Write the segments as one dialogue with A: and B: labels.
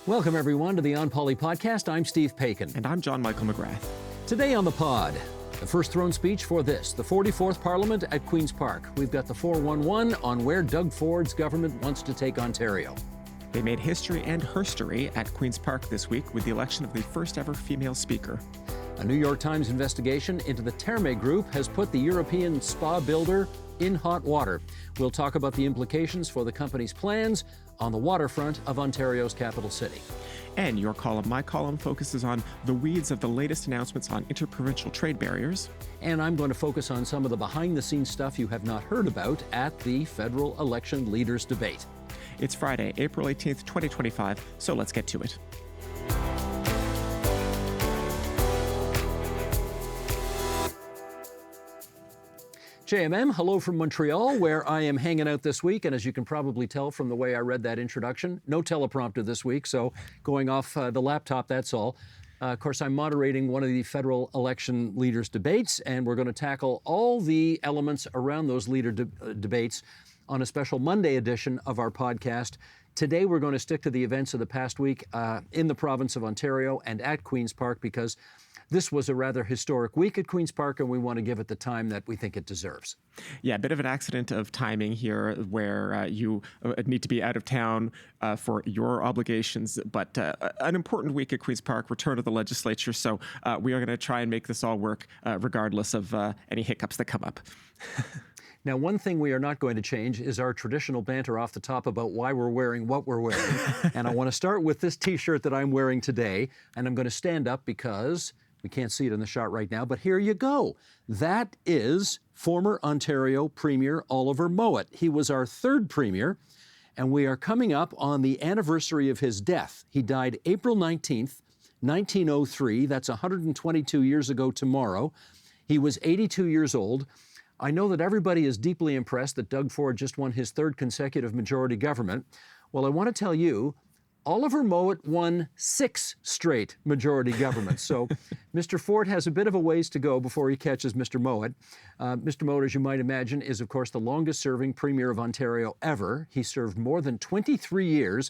A: Welcome, everyone, to the onpoli podcast. I'm Steve Paikin.
B: And I'm John Michael McGrath.
A: Today on the pod, the first throne speech for the 44th Parliament at Queen's Park. We've got the 411 on where Doug Ford's government wants to take Ontario.
B: They made history and herstory at Queen's Park this week with the election of the first ever female speaker.
A: A New York Times investigation into the Therme Group has put the European spa builder in hot water. We'll talk about the implications for the company's plans on the waterfront of Ontario's capital city.
B: And your column, my column, focuses on the weeds of the latest announcements on interprovincial trade barriers.
A: And I'm going to focus on some of the behind-the-scenes stuff you have not heard about at the federal election leaders debate.
B: It's Friday, April 18th, 2025, so let's get to it.
A: JMM, hello from Montreal, where I am hanging out this week. And as you can probably tell from the way I read that introduction, no teleprompter this week, so going off the laptop, that's all. Of course, I'm moderating one of the federal election leaders debates, and we're going to tackle all the elements around those leader debates on a special Monday edition of our podcast. Today, we're going to stick to the events of the past week in the province of Ontario and at Queen's Park, because this was a rather historic week at Queen's Park, and we want to give it the time that we think it deserves.
B: Yeah, a bit of an accident of timing here where you need to be out of town for your obligations, but an important week at Queen's Park, return of the legislature, so we are going to try and make this all work regardless of any hiccups that come up.
A: Now, one thing we are not going to change is our traditional banter off the top about why we're wearing what we're wearing. And I want to start with this T-shirt that I'm wearing today, and I'm going to stand up because we can't see it in the shot right now, but here you go. That is former Ontario Premier Oliver Mowat. He was our third Premier, and we are coming up on the anniversary of his death. He died April 19th, 1903. That's 122 years ago tomorrow. He was 82 years old. I know that everybody is deeply impressed that Doug Ford just won his third consecutive majority government. Well, I want to tell you, Oliver Mowat won 6 straight majority governments. So Mr. Ford has a bit of a ways to go before he catches Mr. Mowat. Mr. Mowat, as you might imagine, is, of course, the longest-serving Premier of Ontario ever. He served more than 23 years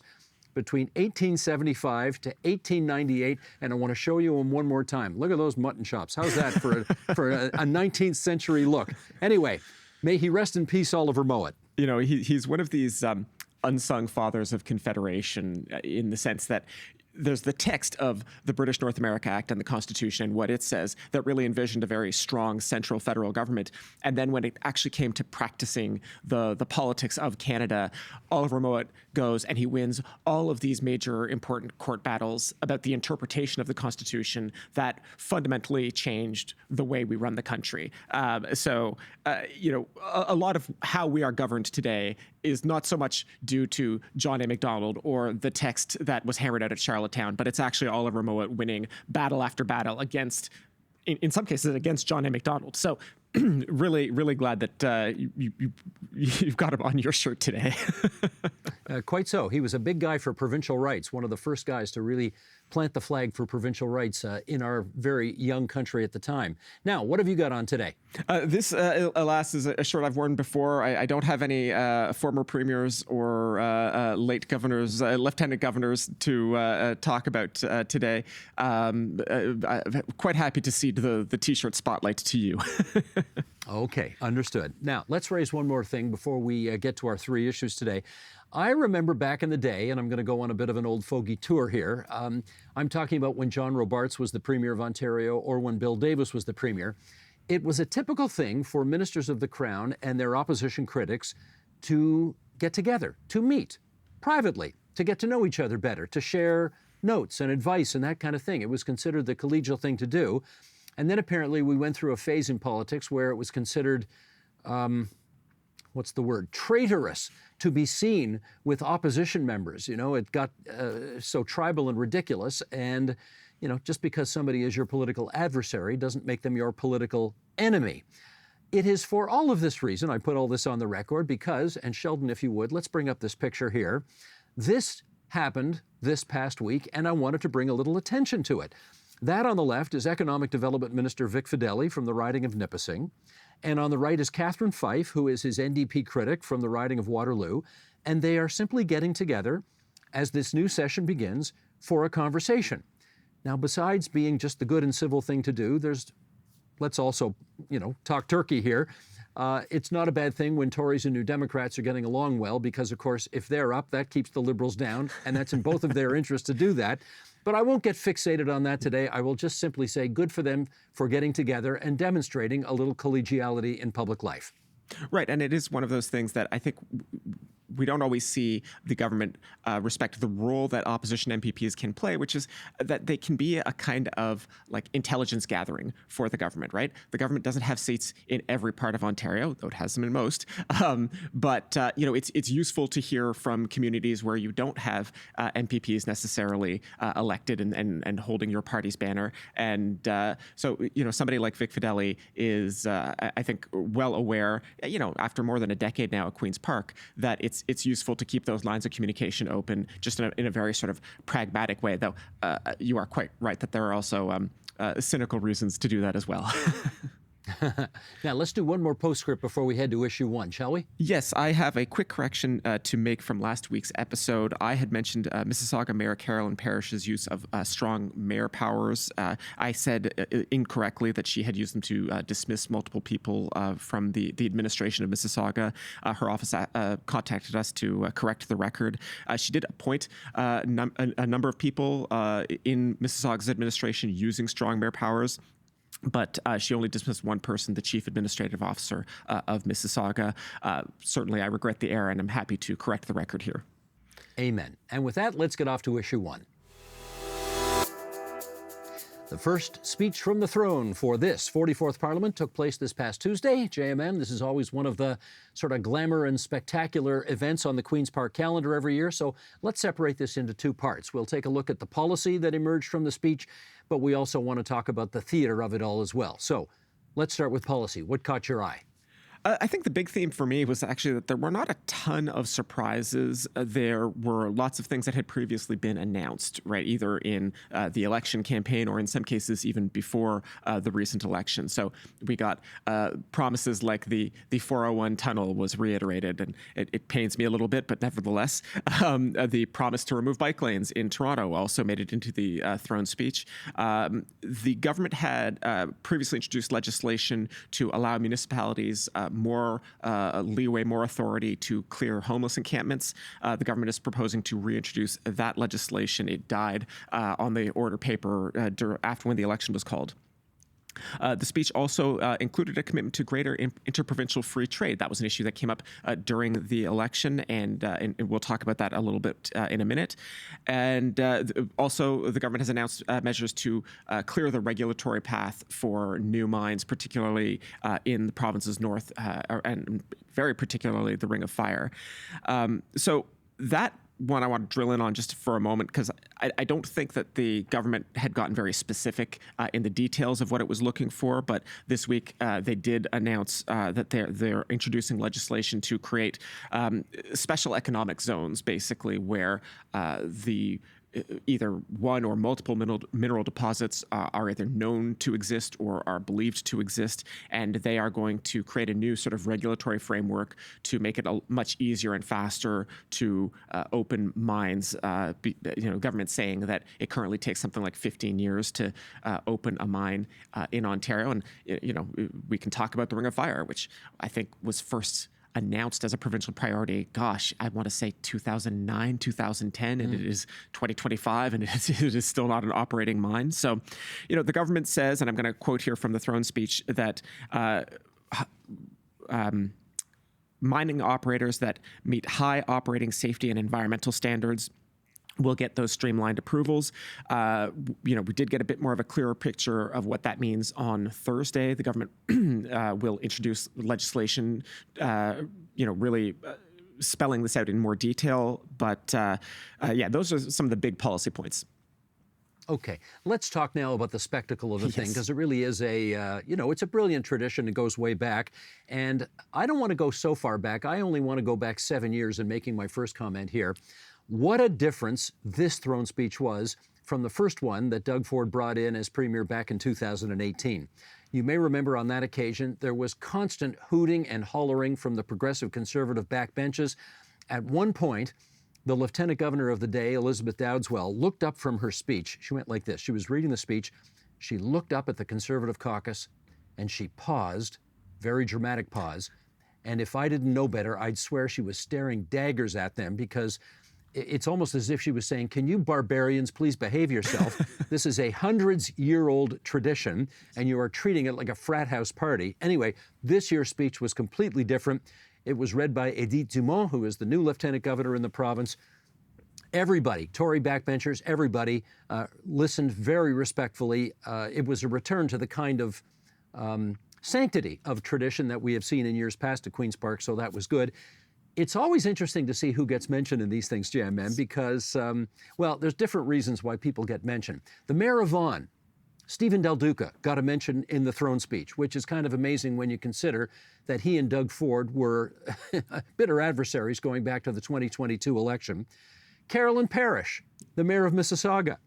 A: between 1875 to 1898, and I want to show you him one more time. Look at those mutton chops. How's that for a 19th century look? Anyway, may he rest in peace, Oliver Mowat.
B: You know, he's one of these unsung fathers of Confederation in the sense that there's the text of the British North America Act and the Constitution and what it says that really envisioned a very strong central federal government. And then when it actually came to practicing the politics of Canada, Oliver Mowat goes and he wins all of these major important court battles about the interpretation of the Constitution that fundamentally changed the way we run the country. You know, a lot of how we are governed today is not so much due to John A. Macdonald or the text that was hammered out at Charlottetown, but it's actually Oliver Mowat winning battle after battle against, in some cases, against John A. Macdonald. So really, really glad that you've got him on your shirt today.
A: Quite so. He was a big guy for provincial rights, one of the first guys to really plant the flag for provincial rights in our very young country at the time. Now, what have you got on today?
B: This, alas, is a shirt I've worn before. I don't have any former premiers or late governors, lieutenant governors to talk about today. I'm quite happy to cede the T-shirt spotlight to you.
A: Okay, understood. Now, let's raise one more thing before we get to our 3 issues today. I remember back in the day, and I'm going to go on a bit of an old fogey tour here. I'm talking about when John Robarts was the Premier of Ontario or when Bill Davis was the Premier. It was a typical thing for ministers of the Crown and their opposition critics to get together, to meet privately, to get to know each other better, to share notes and advice and that kind of thing. It was considered the collegial thing to do. And then apparently we went through a phase in politics where it was considered, traitorous to be seen with opposition members. You know, it got so tribal and ridiculous. And, you know, just because somebody is your political adversary doesn't make them your political enemy. It is for all of this reason, I put all this on the record because, and Sheldon, if you would, let's bring up this picture here. This happened this past week, and I wanted to bring a little attention to it. That on the left is Economic Development Minister Vic Fedeli from the riding of Nipissing. And on the right is Catherine Fife, who is his NDP critic from the riding of Waterloo. And they are simply getting together as this new session begins for a conversation. Now, besides being just the good and civil thing to do, let's also, talk turkey here. It's not a bad thing when Tories and New Democrats are getting along well, because, of course, if they're up, that keeps the Liberals down, and that's in both of their interests to do that. But I won't get fixated on that today. I will just simply say good for them for getting together and demonstrating a little collegiality in public life.
B: Right, and it is one of those things that I think we don't always see the government respect the role that opposition MPPs can play, which is that they can be a kind of like intelligence gathering for the government, right? The government doesn't have seats in every part of Ontario, though it has them in most. But it's useful to hear from communities where you don't have MPPs necessarily elected and holding your party's banner. And so somebody like Vic Fideli is, I think, well aware, after more than a decade now at Queen's Park, that it's useful to keep those lines of communication open, just in a very sort of pragmatic way, though you are quite right that there are also cynical reasons to do that as well.
A: Now, let's do one more postscript before we head to issue 1, shall we?
B: Yes, I have a quick correction to make from last week's episode. I had mentioned Mississauga Mayor Carolyn Parrish's use of strong mayor powers. I said incorrectly that she had used them to dismiss multiple people from the administration of Mississauga. Her office contacted us to correct the record. She did appoint a number of people in Mississauga's administration using strong mayor powers. But she only dismissed one person, the chief administrative officer of Mississauga. Certainly, I regret the error, and I'm happy to correct the record here.
A: Amen. And with that, let's get off to issue 1. The first speech from the throne for this 44th Parliament took place this past Tuesday. JMM, this is always one of the sort of glamour and spectacular events on the Queen's Park calendar every year. So let's separate this into 2 parts. We'll take a look at the policy that emerged from the speech, but we also want to talk about the theater of it all as well. So let's start with policy. What caught your eye?
B: I think the big theme for me was actually that there were not a ton of surprises. There were lots of things that had previously been announced, right, either in the election campaign or in some cases even before the recent election. So we got promises like the 401 tunnel was reiterated, and it pains me a little bit, but nevertheless, the promise to remove bike lanes in Toronto also made it into the throne speech. The government had previously introduced legislation to allow municipalities more leeway, more authority to clear homeless encampments. The government is proposing to reintroduce that legislation. It died on the order paper after when the election was called. The speech also included a commitment to greater interprovincial free trade. That was an issue that came up during the election, and we'll talk about that a little bit in a minute. And also, the government has announced measures to clear the regulatory path for new mines, particularly in the province's north, and very particularly the Ring of Fire. So that one I want to drill in on just for a moment, because I don't think that the government had gotten very specific in the details of what it was looking for. But this week they did announce that they're introducing legislation to create special economic zones, basically, where the either one or multiple mineral deposits are either known to exist or are believed to exist, and they are going to create a new sort of regulatory framework to make it much easier and faster to open mines. Government saying that it currently takes something like 15 years to open a mine in Ontario, and we can talk about the Ring of Fire, which I think was first announced as a provincial priority, gosh, I want to say 2009, 2010, and it is 2025, and it is still not an operating mine. So, the government says, and I'm going to quote here from the throne speech, that mining operators that meet high operating safety and environmental standards will get those streamlined approvals. We did get a bit more of a clearer picture of what that means on Thursday. The government will introduce legislation, really spelling this out in more detail. But those are some of the big policy points.
A: Okay, let's talk now about the spectacle of the thing, because it really is it's a brilliant tradition. It goes way back. And I don't want to go so far back. I only want to go back 7 years in making my first comment here. What a difference this throne speech was from the first one that Doug Ford brought in as Premier back in 2018. You may remember on that occasion, there was constant hooting and hollering from the progressive conservative backbenches. At one point, the lieutenant governor of the day, Elizabeth Dowdeswell, looked up from her speech. She went like this. She was reading the speech. She looked up at the Conservative caucus and she paused, very dramatic pause. And if I didn't know better, I'd swear she was staring daggers at them, because it's almost as if she was saying, can you barbarians please behave yourself? This is a hundreds-year-old tradition, and you are treating it like a frat house party. Anyway, this year's speech was completely different. It was read by Edith Dumont, who is the new lieutenant governor in the province. Everybody, Tory backbenchers, everybody listened very respectfully. It was a return to the kind of sanctity of tradition that we have seen in years past at Queen's Park, so that was good. It's always interesting to see who gets mentioned in these things, JMM, because, well, there's different reasons why people get mentioned. The mayor of Vaughan, Stephen Del Duca, got a mention in the throne speech, which is kind of amazing when you consider that he and Doug Ford were bitter adversaries going back to the 2022 election. Carolyn Parrish, the mayor of Mississauga,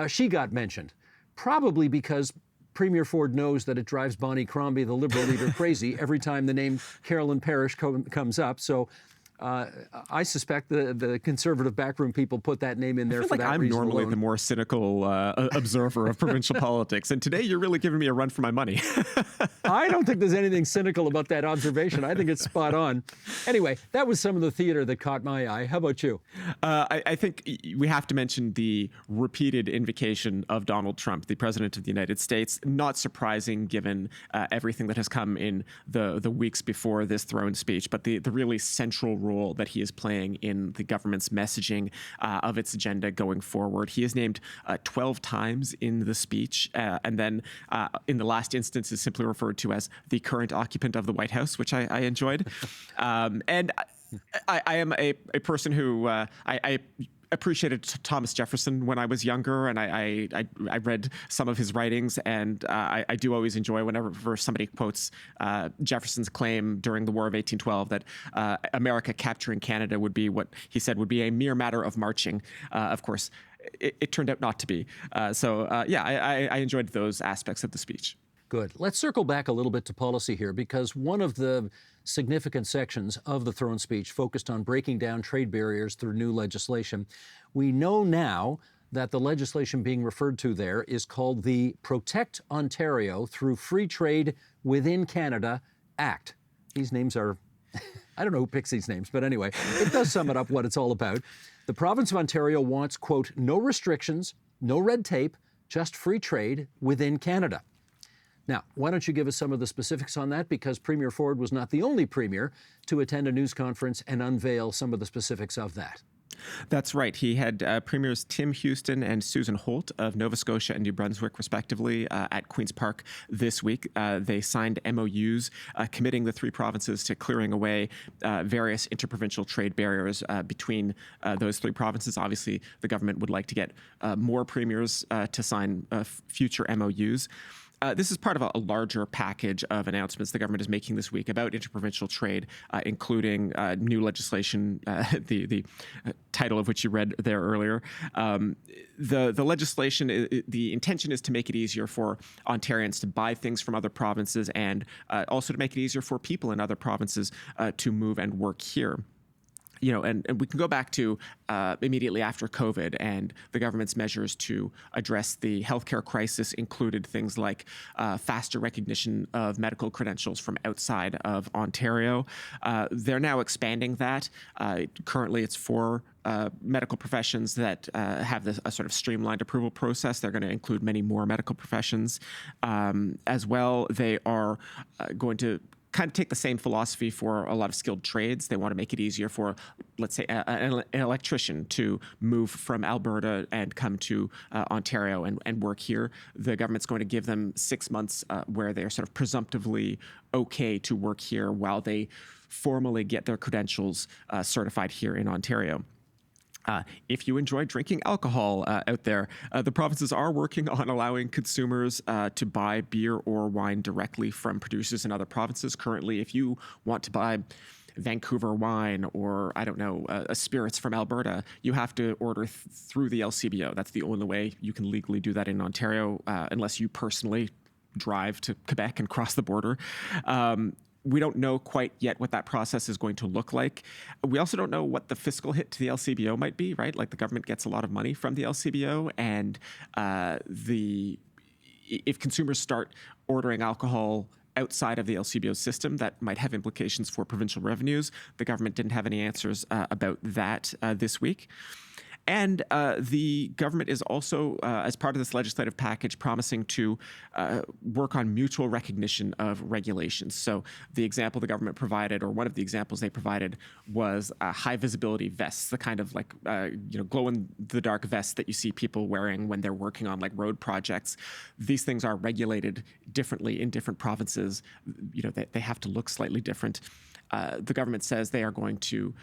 A: she got mentioned, probably because Premier Ford knows that it drives Bonnie Crombie, the Liberal leader, crazy every time the name Carolyn Parrish comes up. So I suspect the Conservative backroom people put that name in there for that reason alone.
B: I'm normally the more cynical observer of provincial politics, and today you're really giving me a run for my money.
A: I don't think there's anything cynical about that observation. I think it's spot on. Anyway, that was some of the theater that caught my eye. How about you?
B: I think we have to mention the repeated invocation of Donald Trump, the President of the United States. Not surprising given everything that has come in the weeks before this throne speech, but the really central role that he is playing in the government's messaging of its agenda going forward. He is named 12 times in the speech, and then in the last instance is simply referred to as the current occupant of the White House, which I enjoyed. And I am a person who I appreciated Thomas Jefferson when I was younger, and I read some of his writings, and I do always enjoy whenever somebody quotes Jefferson's claim during the War of 1812 that America capturing Canada would be what he said would be a mere matter of marching. Of course, it turned out not to be. Yeah, I enjoyed those aspects of the speech.
A: Good. Let's circle back a little bit to policy here, because one of the significant sections of the throne speech focused on breaking down trade barriers through new legislation. We know now that the legislation being referred to there is called the Protect Ontario Through Free Trade Within Canada Act. These names are, I don't know who picks these names, but anyway, it does sum it up what it's all about. The province of Ontario wants, quote, no restrictions, no red tape, just free trade within Canada. Now, why don't you give us some of the specifics on that? Because Premier Ford was not the only premier to attend a news conference and unveil some of the specifics of that.
B: That's right. He had Premiers Tim Houston and Susan Holt of Nova Scotia and New Brunswick, respectively, at Queen's Park this week. They signed MOUs committing the three provinces to clearing away various interprovincial trade barriers between those three provinces. Obviously, the government would like to get more premiers to sign future MOUs. This is part of a larger package of announcements the government is making this week about interprovincial trade, including new legislation, the title of which you read there earlier. The legislation, the intention is to make it easier for Ontarians to buy things from other provinces, and also to make it easier for people in other provinces to move and work here. You know, and we can go back to immediately after COVID and the government's measures to address the healthcare crisis included things like faster recognition of medical credentials from outside of Ontario. They're now expanding that. Currently, it's for medical professions that have a sort of streamlined approval process. They're going to include many more medical professions as well. They are going to kind of take the same philosophy for a lot of skilled trades. They want to make it easier for, let's say, an electrician to move from Alberta and come to Ontario and work here. The government's going to give them 6 months where they're sort of presumptively okay to work here while they formally get their credentials certified here in Ontario. If you enjoy drinking alcohol out there, the provinces are working on allowing consumers to buy beer or wine directly from producers in other provinces. Currently, if you want to buy Vancouver wine or, I don't know, spirits from Alberta, you have to order through the LCBO. That's the only way you can legally do that in Ontario, unless you personally drive to Quebec and cross the border. We don't know quite yet what that process is going to look like. We also don't know what the fiscal hit to the LCBO might be, right? Like the government gets a lot of money from the LCBO, and if consumers start ordering alcohol outside of the LCBO system, that might have implications for provincial revenues. The government didn't have any answers about that this week. And the government is also, as part of this legislative package, promising to work on mutual recognition of regulations. So the example the government provided, or one of the examples they provided, was high visibility vests, the kind of like glow in the dark vests that you see people wearing when they're working on like road projects. These things are regulated differently in different provinces. They have to look slightly different. The government says they are going to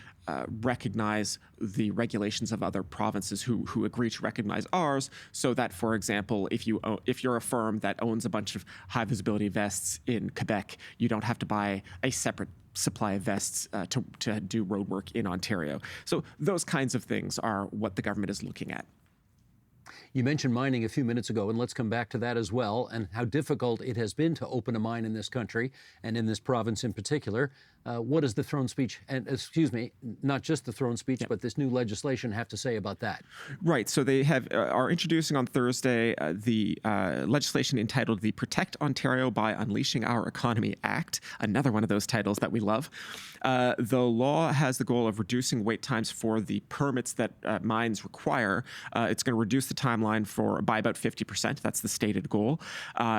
B: recognize the regulations of other provinces who agree to recognize ours, so that, for example, if you're a firm that owns a bunch of high visibility vests in Quebec, you don't have to buy a separate supply of vests to do road work in Ontario. So those kinds of things are what the government is looking at.
A: You mentioned mining a few minutes ago, and let's come back to that as well, and how difficult it has been to open a mine in this country and in this province in particular. What does the throne speech, and excuse me, not just the throne speech, but this new legislation have to say about that?
B: Right. So they are introducing on Thursday the legislation entitled the Protect Ontario by Unleashing Our Economy Act, another one of those titles that we love. The law has the goal of reducing wait times for the permits that mines require. It's going to reduce the timeline by about 50%. That's the stated goal.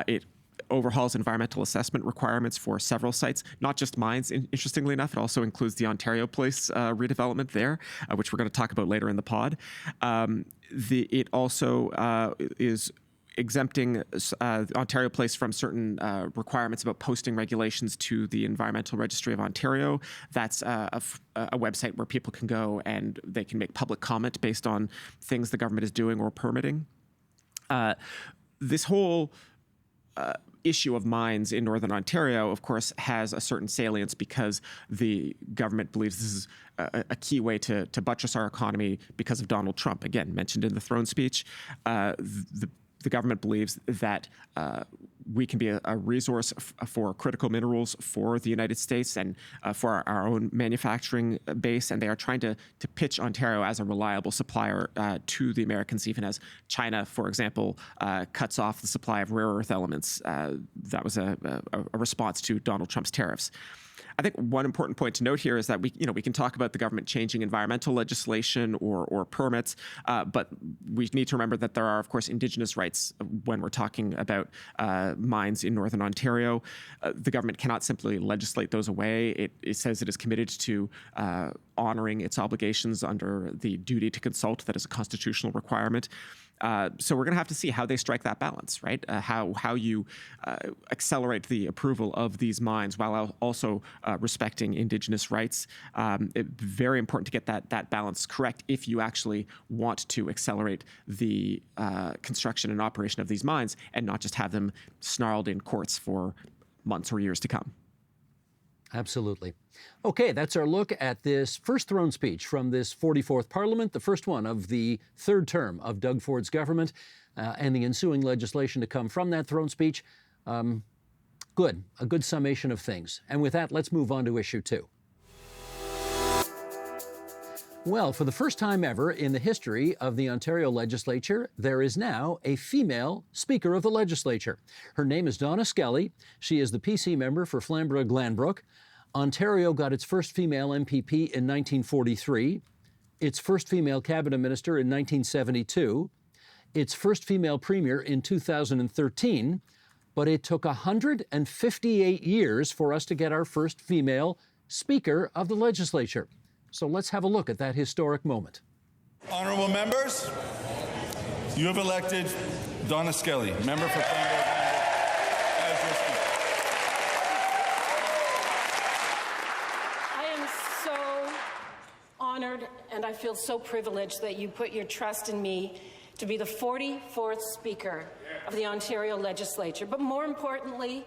B: It overhauls environmental assessment requirements for several sites, not just mines, interestingly enough. It also includes the Ontario Place redevelopment there, which we're going to talk about later in the pod. It also is exempting Ontario Place from certain requirements about posting regulations to the Environmental Registry of Ontario. That's a website where people can go and they can make public comment based on things the government is doing or permitting. This whole issue of mines in Northern Ontario, of course, has a certain salience because the government believes this is a key way to buttress our economy because of Donald Trump, again, mentioned in the throne speech. The government believes that we can be a resource for critical minerals for the United States and for our own manufacturing base, and they are trying to pitch Ontario as a reliable supplier to the Americans, even as China, for example, cuts off the supply of rare earth elements. That was a response to Donald Trump's tariffs. I think one important point to note here is that we can talk about the government changing environmental legislation or permits, but we need to remember that there are, of course, Indigenous rights when we're talking about mines in Northern Ontario. The government cannot simply legislate those away. It says it is committed to honoring its obligations under the duty to consult that is a constitutional requirement. So we're going to have to see how they strike that balance, right? How you accelerate the approval of these mines while also respecting Indigenous rights. It's very important to get that balance correct if you actually want to accelerate the construction and operation of these mines and not just have them snarled in courts for months or years to come.
A: Absolutely. Okay, that's our look at this first throne speech from this 44th Parliament, the first one of the third term of Doug Ford's government, and the ensuing legislation to come from that throne speech. A good summation of things. And with that, let's move on to issue 2. Well, for the first time ever in the history of the Ontario legislature, there is now a female Speaker of the legislature. Her name is Donna Skelly. She is the PC member for Flamborough-Glanbrook. Ontario got its first female MPP in 1943, its first female cabinet minister in 1972, its first female premier in 2013, but it took 158 years for us to get our first female Speaker of the legislature. So let's have a look at that historic moment.
C: Honourable members, you have elected Donna Skelly, member for Flamborough-Glanbrook, as your Speaker.
D: I am so honoured and I feel so privileged that you put your trust in me to be the 44th Speaker of the Ontario legislature. But more importantly,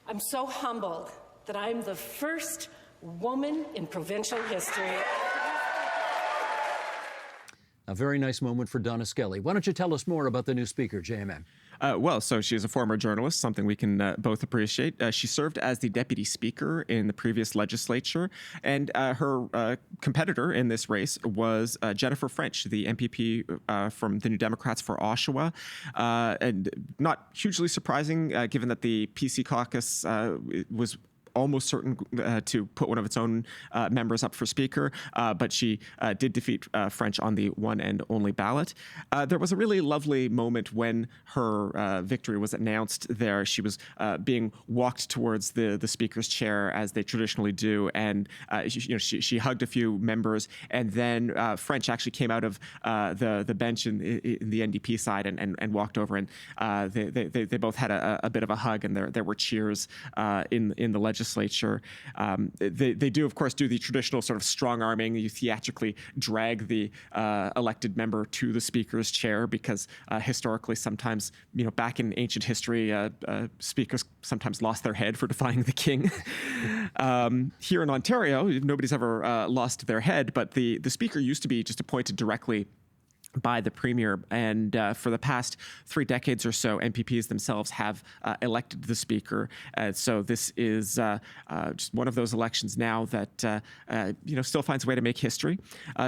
D: I'm so humbled that I'm the first woman in provincial history.
A: A very nice moment for Donna Skelly. Why don't you tell us more about the new Speaker, JMM?
B: So she's a former journalist, something we can both appreciate. She served as the deputy speaker in the previous legislature, and her competitor in this race was Jennifer French, the MPP from the New Democrats for Oshawa. And not hugely surprising, given that the PC caucus was almost certain to put one of its own members up for Speaker, but she did defeat French on the one and only ballot. There was a really lovely moment when her victory was announced there. She was being walked towards the Speaker's chair, as they traditionally do, and she hugged a few members, and then French actually came out of the bench in the NDP side and walked over, and they both had a bit of a hug, and there were cheers in the legislature. They do, of course, do the traditional sort of strong arming. You theatrically drag the elected member to the Speaker's chair, because historically, sometimes, back in ancient history, speakers sometimes lost their head for defying the king. Here in Ontario, nobody's ever lost their head, but the Speaker used to be just appointed directly by the Premier, and for the past 3 decades or so, MPPs themselves have elected the Speaker. So this is just one of those elections now that still finds a way to make history.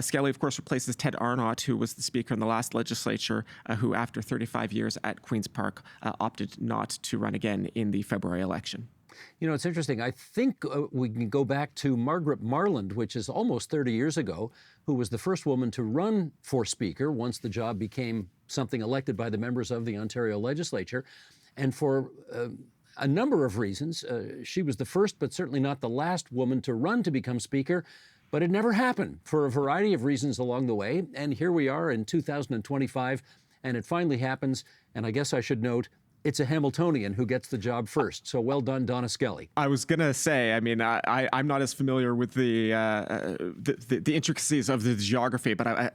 B: Skelly, of course, replaces Ted Arnott, who was the Speaker in the last legislature, who, after 35 years at Queen's Park, opted not to run again in the February election.
A: It's interesting. I think we can go back to Margaret Marland, which is almost 30 years ago, who was the first woman to run for Speaker once the job became something elected by the members of the Ontario legislature. And for a number of reasons, she was the first, but certainly not the last woman to run to become Speaker. But it never happened for a variety of reasons along the way. And here we are in 2025, and it finally happens. And I guess I should note, it's a Hamiltonian who gets the job first. So well done, Donna Skelly.
B: I was going to say, I'm not as familiar with the intricacies of the geography, but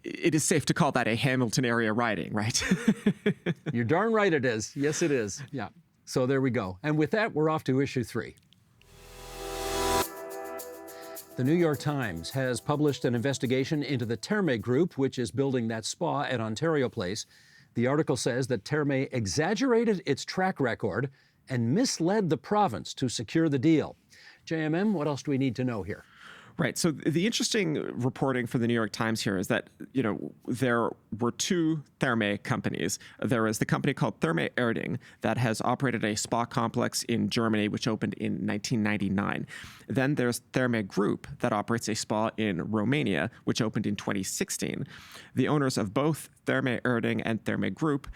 B: it is safe to call that a Hamilton area riding, right?
A: You're darn right it is. Yes, it is. Yeah. So there we go. And with that, we're off to issue 3. The New York Times has published an investigation into the Therme Group, which is building that spa at Ontario Place. The article says that Therme exaggerated its track record and misled the province to secure the deal. JMM, what else do we need to know here?
B: Right. So the interesting reporting for the New York Times here is that, there were 2 Therme companies. There is the company called Therme Erding that has operated a spa complex in Germany, which opened in 1999. Then there's Therme Group that operates a spa in Romania, which opened in 2016. The owners of both Therme Erding and Therme Group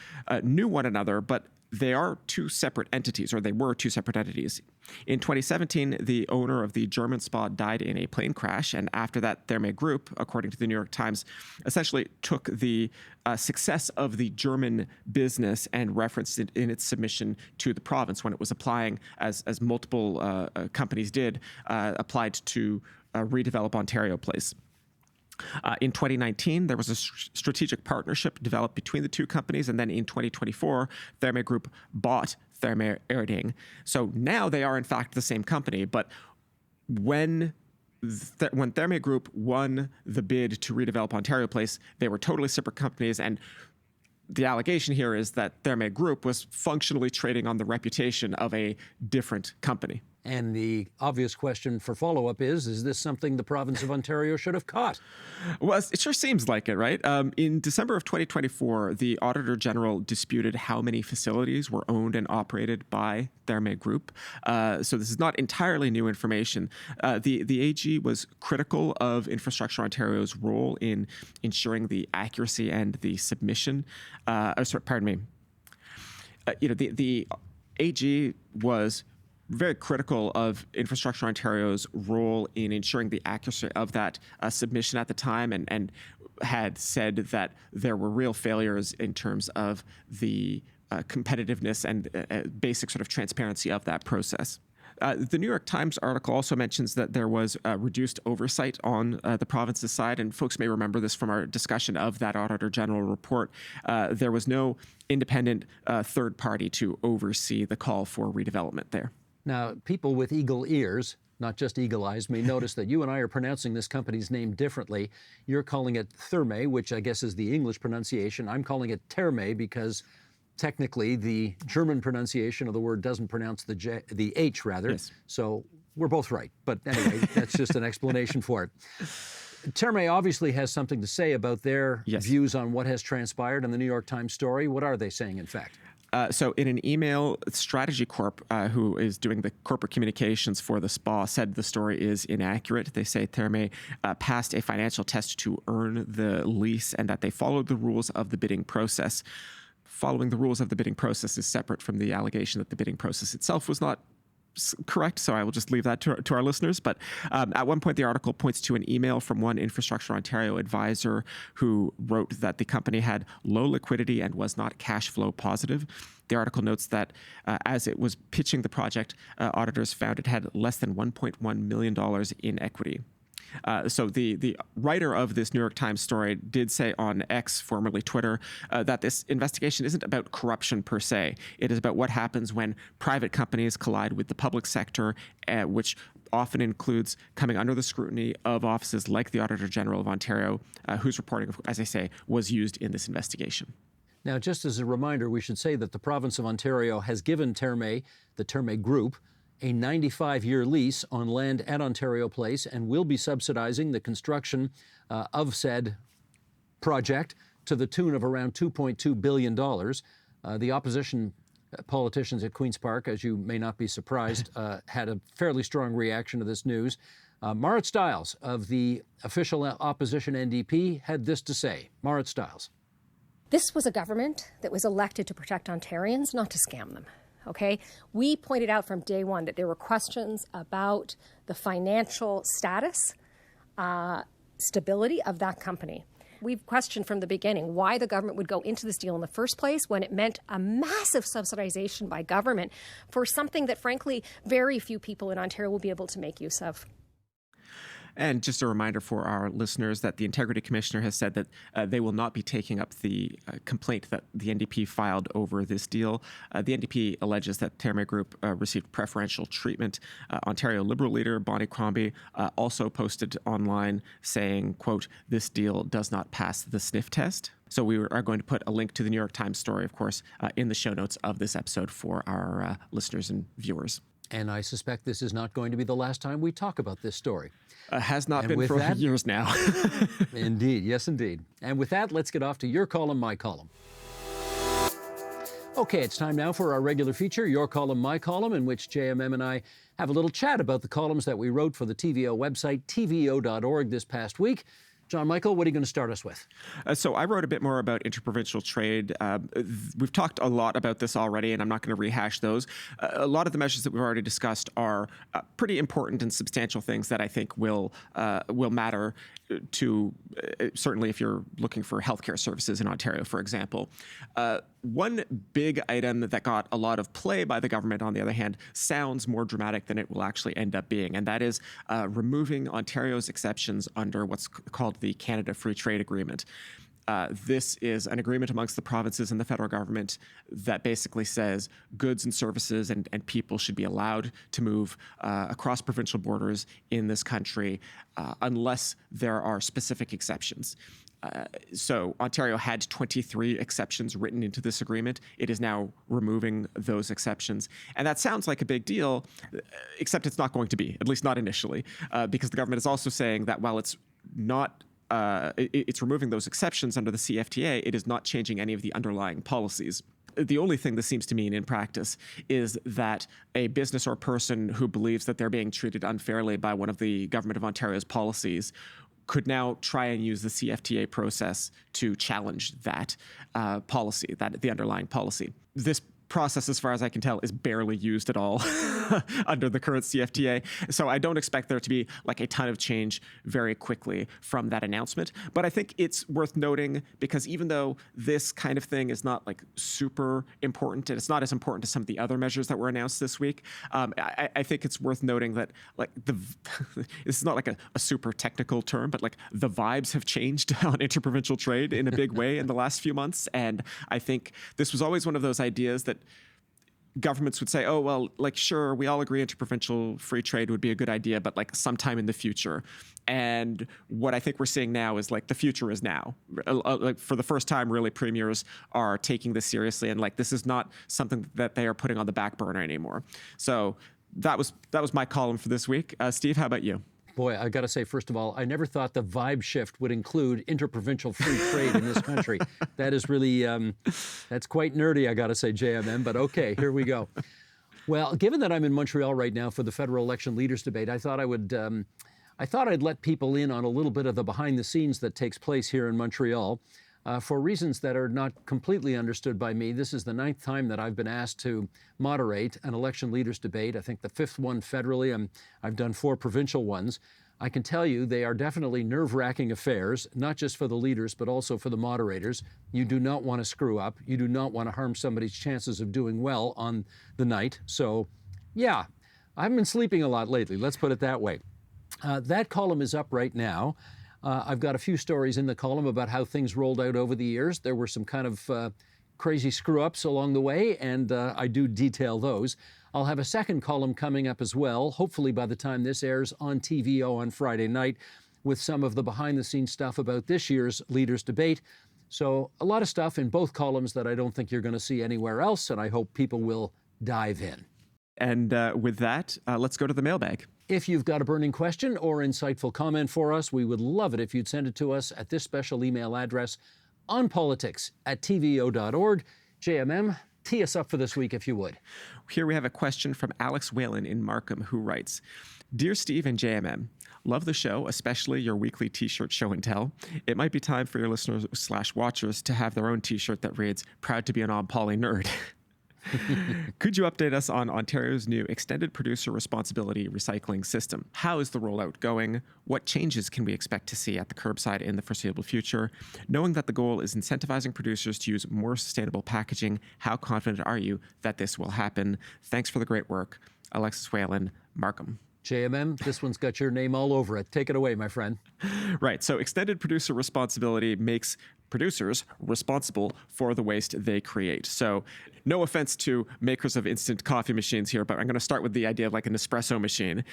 B: knew one another, but they are 2 separate entities, or they were 2 separate entities. In 2017, the owner of the German spa died in a plane crash, and after that, Therme Group, according to the New York Times, essentially took the success of the German business and referenced it in its submission to the province when it was applying, as multiple companies did, applied to redevelop Ontario Place. In 2019, there was a strategic partnership developed between the 2 companies, and then in 2024, Therme Group bought Therme Erding. So now they are, in fact, the same company, but when Therme Group won the bid to redevelop Ontario Place, they were totally separate companies, and the allegation here is that Therme Group was functionally trading on the reputation of a different company.
A: And the obvious question for follow-up is this something the province of Ontario should have caught?
B: Well, it sure seems like it, right? In December of 2024, the Auditor General disputed how many facilities were owned and operated by Therme Group. So this is not entirely new information. The AG was critical of Infrastructure Ontario's role in ensuring the accuracy and the submission. The AG was very critical of Infrastructure Ontario's role in ensuring the accuracy of that submission at the time, and had said that there were real failures in terms of the competitiveness and basic sort of transparency of that process. The New York Times article also mentions that there was reduced oversight on the province's side, and folks may remember this from our discussion of that Auditor General report. There was no independent third party to oversee the call for redevelopment there.
A: Now, people with eagle ears not just eagle-eyes, may notice that you and I are pronouncing this company's name differently. You're calling it Therme, which I guess is the English pronunciation. I'm calling it Therme because technically the German pronunciation of the word doesn't pronounce the H, rather.
B: Yes.
A: So we're both right. But anyway, that's just an explanation for it. Therme obviously has something to say about their views on what has transpired in the New York Times story. What are they saying, in fact?
B: So in an email, Strategy Corp, who is doing the corporate communications for the spa, said the story is inaccurate. They say Therme passed a financial test to earn the lease and that they followed the rules of the bidding process. Following the rules of the bidding process is separate from the allegation that the bidding process itself was not correct, so I will just leave that to our listeners. But at one point, the article points to an email from one Infrastructure Ontario advisor who wrote that the company had low liquidity and was not cash flow positive. The article notes that as it was pitching the project, auditors found it had less than $1.1 million in equity. So the writer of this New York Times story did say on X, formerly Twitter, that this investigation isn't about corruption per se. It is about what happens when private companies collide with the public sector, which often includes coming under the scrutiny of offices like the Auditor General of Ontario, whose reporting, as I say, was used in this investigation.
A: Now, just as a reminder, we should say that the province of Ontario has given Therme, the Therme Group, a 95-year lease on land at Ontario Place and will be subsidizing the construction of said project to the tune of around $2.2 billion. The opposition politicians at Queen's Park, as you may not be surprised, had a fairly strong reaction to this news. Marit Stiles of the official opposition NDP had this to say. Marit Stiles.
E: This was a government that was elected to protect Ontarians, not to scam them. Okay, we pointed out from day one that there were questions about the financial status, stability of that company. We've questioned from the beginning why the government would go into this deal in the first place when it meant a massive subsidization by government for something that, frankly, very few people in Ontario will be able to make use of.
B: And just a reminder for our listeners that the Integrity Commissioner has said that they will not be taking up the complaint that the NDP filed over this deal. The NDP alleges that Therme Group received preferential treatment. Ontario Liberal leader Bonnie Crombie also posted online saying, quote, "This deal does not pass the sniff test." So we are going to put a link to the New York Times story, of course, in the show notes of this episode for our listeners and viewers.
A: And I suspect this is not going to be the last time we talk about this story.
B: Has not been for years now.
A: Indeed. Yes, indeed. And with that, let's get off to your column, my column. Okay, it's time now for our regular feature, Your Column, My Column, in which JMM and I have a little chat about the columns that we wrote for the TVO website, tvo.org, this past week. John Michael, what are you going to start us with?
B: So I wrote a bit more about interprovincial trade. We've talked a lot about this already, and I'm not going to rehash those. A lot of the measures that we've already discussed are pretty important and substantial things that I think will matter to certainly if you're looking for healthcare services in Ontario, for example. One big item that got a lot of play by the government, on the other hand, sounds more dramatic than it will actually end up being, and that is removing Ontario's exceptions under what's called the Canada Free Trade Agreement. This is an agreement amongst the provinces and the federal government that basically says goods and services and people should be allowed to move across provincial borders in this country unless there are specific exceptions. So Ontario had 23 exceptions written into this agreement. It is now removing those exceptions. And that sounds like a big deal, except it's not going to be, at least not initially, because the government is also saying that while it's not it's removing those exceptions under the CFTA, it is not changing any of the underlying policies. The only thing this seems to mean in practice is that a business or person who believes that they're being treated unfairly by one of the Government of Ontario's policies could now try and use the CFTA process to challenge that policy, the underlying policy. This process, as far as I can tell, is barely used at all under the current CFTA. So I don't expect there to be like a ton of change very quickly from that announcement. But I think it's worth noting because even though this kind of thing is not like super important, and it's not as important as some of the other measures that were announced this week, I think it's worth noting that like this is not like a super technical term, but like the vibes have changed on interprovincial trade in a big way in the last few months. And I think this was always one of those ideas that governments would say, oh, well, like, sure, we all agree interprovincial free trade would be a good idea, but like sometime in the future. And what I think we're seeing now is like the future is now. Like for the first time, really, premiers are taking this seriously, and like this is not something that they are putting on the back burner anymore. So that was my column for this week. Steve, how about you?
A: Boy, I got to say, first of all, I never thought the vibe shift would include interprovincial free trade in this country. That is really, that's quite nerdy, I got to say, JMM, but okay, here we go. Well, given that I'm in Montreal right now for the federal election leaders debate, I thought I'd let people in on a little bit of the behind the scenes that takes place here in Montreal. For reasons that are not completely understood by me, this is the 9th time that I've been asked to moderate an election leaders debate. I think the 5th one federally. I've done 4 provincial ones. I can tell you they are definitely nerve-wracking affairs, not just for the leaders, but also for the moderators. You do not want to screw up. You do not want to harm somebody's chances of doing well on the night. So, yeah, I haven't been sleeping a lot lately. Let's put it that way. That column is up right now. I've got a few stories in the column about how things rolled out over the years. There were some kind of crazy screw-ups along the way, and I do detail those. I'll have a second column coming up as well, hopefully by the time this airs on TVO on Friday night, with some of the behind-the-scenes stuff about this year's leaders debate. So a lot of stuff in both columns that I don't think you're going to see anywhere else, and I hope people will dive in.
B: And with that, let's go to the mailbag.
A: If you've got a burning question or insightful comment for us, we would love it if you'd send it to us at this special email address, onpolitics@tvo.org. JMM, tee us up for this week, if you would.
B: Here we have a question from Alex Whalen in Markham, who writes, Dear Steve and JMM, love the show, especially your weekly T-shirt show and tell. It might be time for your listeners/watchers to have their own T-shirt that reads, Proud to be an onpoli nerd. Could you update us on Ontario's new extended producer responsibility recycling system? How is the rollout going? What changes can we expect to see at the curbside in the foreseeable future? Knowing that the goal is incentivizing producers to use more sustainable packaging, how confident are you that this will happen? Thanks for the great work. Alexis Whalen, Markham.
A: JMM, this one's got your name all over it. Take it away, my friend.
B: Right. So extended producer responsibility makes producers responsible for the waste they create. So no offense to makers of instant coffee machines here, but I'm going to start with the idea of like an espresso machine.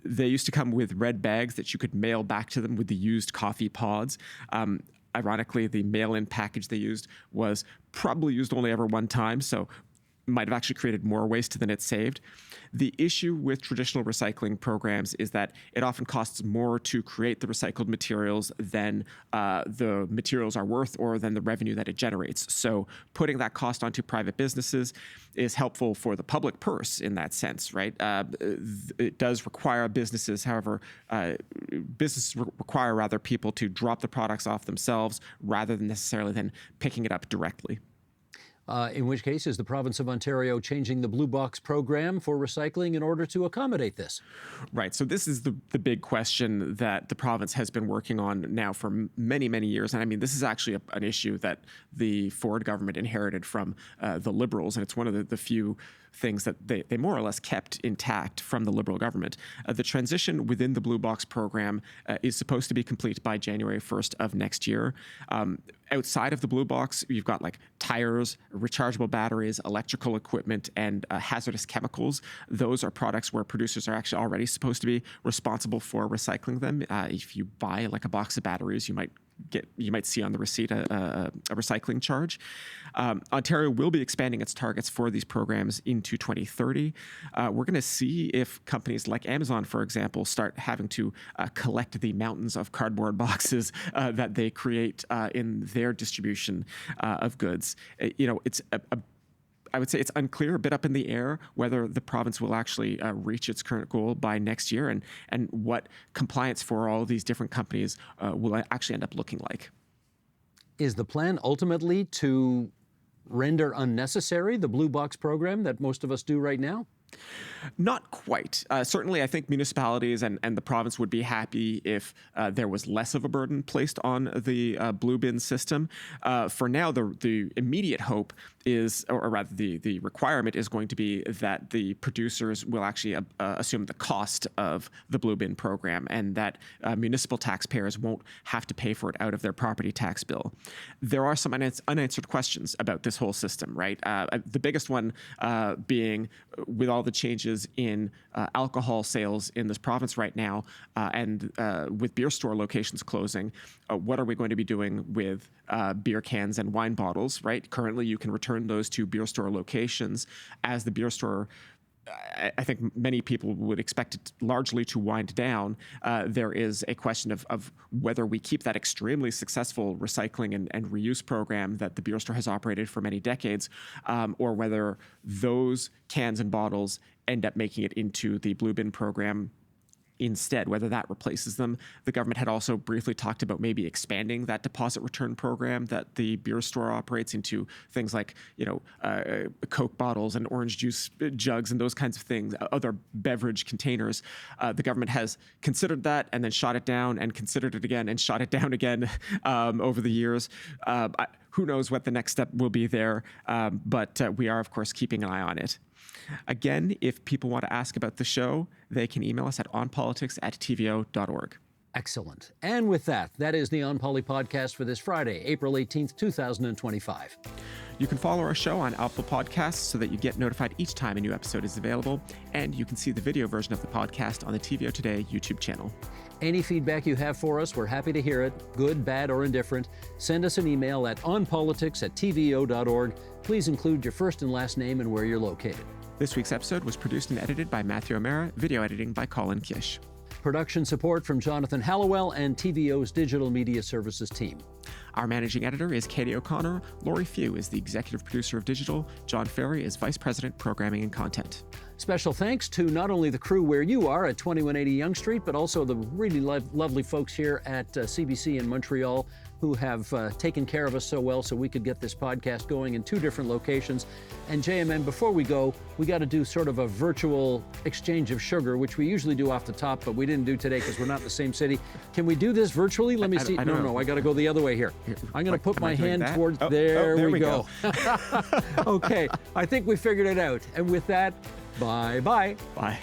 B: They used to come with red bags that you could mail back to them with the used coffee pods. Ironically, the mail-in package they used was probably used only ever one time, so might have actually created more waste than it saved. The issue with traditional recycling programs is that it often costs more to create the recycled materials than the materials are worth or than the revenue that it generates. So putting that cost onto private businesses is helpful for the public purse in that sense, right? It does require businesses, however, businesses require rather people to drop the products off themselves rather than necessarily then picking it up directly.
A: In which case, is the province of Ontario changing the Blue Box program for recycling in order to accommodate this?
B: Right. So this is the big question that the province has been working on now for many, many years. And I mean, this is actually an issue that the Ford government inherited from the Liberals. And it's one of the few things that they more or less kept intact from the Liberal government. The transition within the Blue Box program is supposed to be complete by January 1st of next year. Outside of the Blue Box, you've got like tires, rechargeable batteries, electrical equipment, and hazardous chemicals. Those are products where producers are actually already supposed to be responsible for recycling them. If you buy like a box of batteries, you might see on the receipt a recycling charge. Ontario will be expanding its targets for these programs into 2030. We're going to see if companies like Amazon, for example, start having to collect the mountains of cardboard boxes that they create in their distribution of goods. It's I would say it's unclear, a bit up in the air, whether the province will actually reach its current goal by next year and what compliance for all these different companies will actually end up looking like.
A: Is the plan ultimately to render unnecessary the Blue Box program that most of us do right now?
B: Not quite. Certainly, I think municipalities and the province would be happy if there was less of a burden placed on the blue bin system. For now, the immediate hope is, or rather the requirement is going to be that the producers will actually assume the cost of the blue bin program, and that municipal taxpayers won't have to pay for it out of their property tax bill. There are some unanswered questions about this whole system, right? The biggest one being, with all the changes in alcohol sales in this province right now, and with beer store locations closing, what are we going to be doing with beer cans and wine bottles, right? Currently, you can return those to beer store locations. As the beer store, I think many people would expect it largely to wind down. There is a question of whether we keep that extremely successful recycling and reuse program that the beer store has operated for many decades, or whether those cans and bottles end up making it into the blue bin program instead, whether that replaces them. The government had also briefly talked about maybe expanding that deposit return program that the beer store operates into things like, Coke bottles and orange juice jugs and those kinds of things, other beverage containers. The government has considered that and then shot it down and considered it again and shot it down again over the years. Who knows what the next step will be there, but we are, of course, keeping an eye on it. Again, if people want to ask about the show, they can email us at onpolitics@tvo.org.
A: Excellent. And with that is the On Poly podcast for this Friday, April 18th, 2025.
B: You can follow our show on Apple Podcasts so that you get notified each time a new episode is available, and you can see the video version of the podcast on the TVO Today YouTube channel.
A: Any feedback you have for us, we're happy to hear it, good, bad, or indifferent. Send us an email at onpolitics@tvo.org. Please include your first and last name and where you're located.
B: This week's episode was produced and edited by Matthew O'Mara, video editing by Colin Kish.
A: Production support from Jonathan Hallowell and TVO's Digital Media Services team.
B: Our managing editor is Katie O'Connor. Laurie Few is the executive producer of Digital. John Ferry is vice president, programming and content.
A: Special thanks to not only the crew where you are at 2180 Yonge Street, but also the really lovely folks here at CBC in Montreal who have taken care of us so well so we could get this podcast going in 2 different locations. And JMM, before we go, we got to do sort of a virtual exchange of sugar, which we usually do off the top, but we didn't do today because we're not in the same city. Can we do this virtually? Let me see. No, I got to go the other way here. I'm going to put my hand towards, there we go. Okay, I think we figured it out. And with that, bye-bye.
B: Bye.